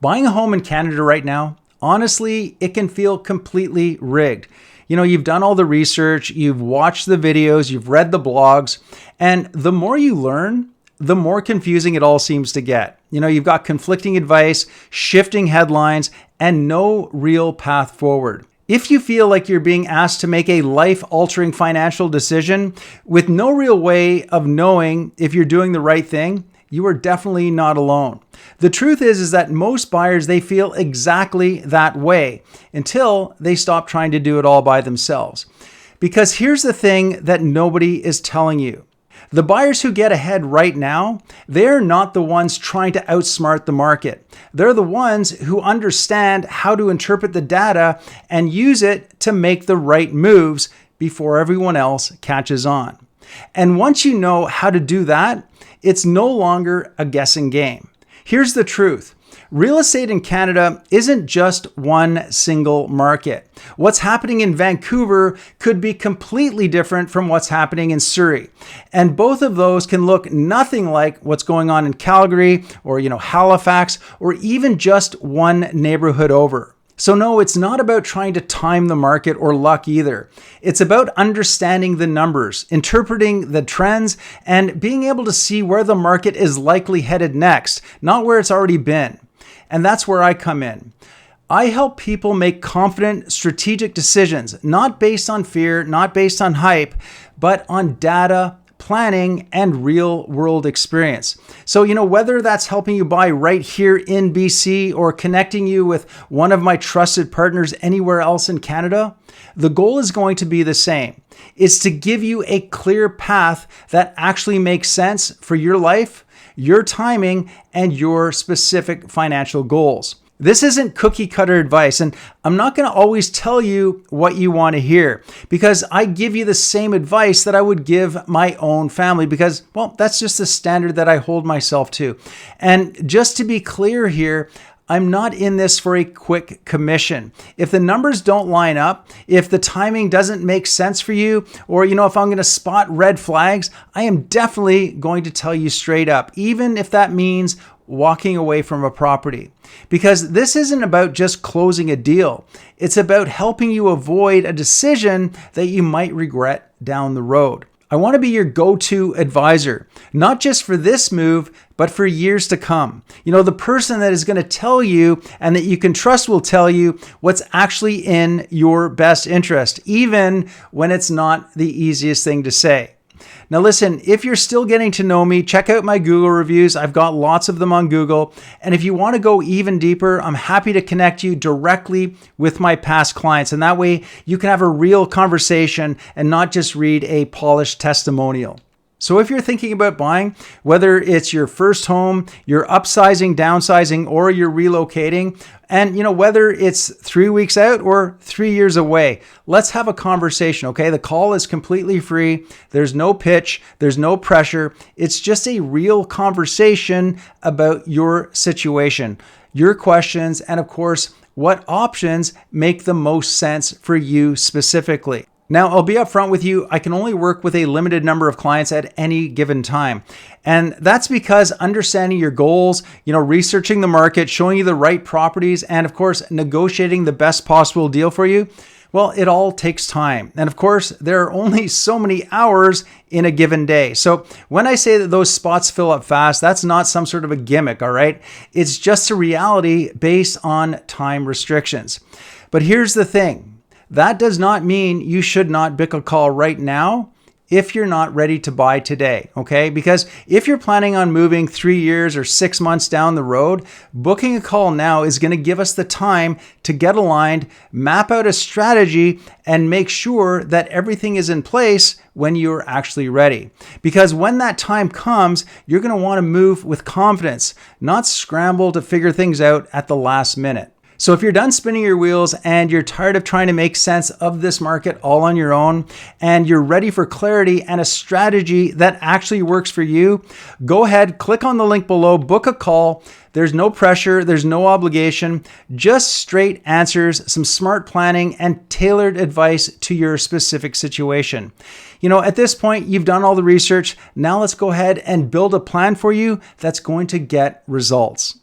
Buying a home in Canada right now, honestly, it can feel completely rigged. You've done all the research, you've watched the videos, you've read the blogs, and the more you learn, the more confusing it all seems to get. You've got conflicting advice, shifting headlines, and no real path forward. If you feel like you're being asked to make a life-altering financial decision with no real way of knowing if you're doing the right thing, you are definitely not alone. The truth is that most buyers, they feel exactly that way until they stop trying to do it all by themselves. Because here's the thing that nobody is telling you. The buyers who get ahead right now, they're not the ones trying to outsmart the market. They're the ones who understand how to interpret the data and use it to make the right moves before everyone else catches on. And once you know how to do that, it's no longer a guessing game. Here's the truth. Real estate in Canada isn't just one single market. What's happening in Vancouver could be completely different from what's happening in Surrey. And both of those can look nothing like what's going on in Calgary or, Halifax, or even just one neighborhood over. So no, it's not about trying to time the market or luck either. It's about understanding the numbers, interpreting the trends, and being able to see where the market is likely headed next, not where it's already been. And that's where I come in. I help people make confident, strategic decisions, not based on fear, not based on hype, but on data, planning, and real world experience. So, whether that's helping you buy right here in BC or connecting you with one of my trusted partners anywhere else in Canada, the goal is going to be the same. It's to give you a clear path that actually makes sense for your life, your timing, and your specific financial goals. This isn't cookie cutter advice, and I'm not going to always tell you what you want to hear because I give you the same advice that I would give my own family because, that's just the standard that I hold myself to. And just to be clear here, I'm not in this for a quick commission. If the numbers don't line up, if the timing doesn't make sense for you, or if I'm going to spot red flags, I am definitely going to tell you straight up, even if that means walking away from a property. Because this isn't about just closing a deal. It's about helping you avoid a decision that you might regret down the road. I want to be your go-to advisor, not just for this move, but for years to come. The person that is going to tell you and that you can trust will tell you what's actually in your best interest, even when it's not the easiest thing to say. Now listen, if you're still getting to know me, check out my Google reviews. I've got lots of them on Google. And if you want to go even deeper, I'm happy to connect you directly with my past clients. And that way you can have a real conversation and not just read a polished testimonial. So if you're thinking about buying, whether it's your first home, you're upsizing, downsizing, or you're relocating, and whether it's 3 weeks out or 3 years away, let's have a conversation, okay? The call is completely free. There's no pitch. There's no pressure. It's just a real conversation about your situation, your questions, and of course, what options make the most sense for you specifically. Now, I'll be upfront with you. I can only work with a limited number of clients at any given time. And that's because understanding your goals, researching the market, showing you the right properties, and of course, negotiating the best possible deal for you, it all takes time. And of course, there are only so many hours in a given day. So when I say that those spots fill up fast, that's not some sort of a gimmick, all right? It's just a reality based on time restrictions. But here's the thing. That does not mean you should not book a call right now if you're not ready to buy today, okay? Because if you're planning on moving 3 years or 6 months down the road, booking a call now is going to give us the time to get aligned, map out a strategy, and make sure that everything is in place when you're actually ready. Because when that time comes, you're going to want to move with confidence, not scramble to figure things out at the last minute. So if you're done spinning your wheels and you're tired of trying to make sense of this market all on your own, and you're ready for clarity and a strategy that actually works for you, go ahead, click on the link below, book a call. There's no pressure, there's no obligation, just straight answers, some smart planning, and tailored advice to your specific situation. At this point, you've done all the research. Now let's go ahead and build a plan for you that's going to get results.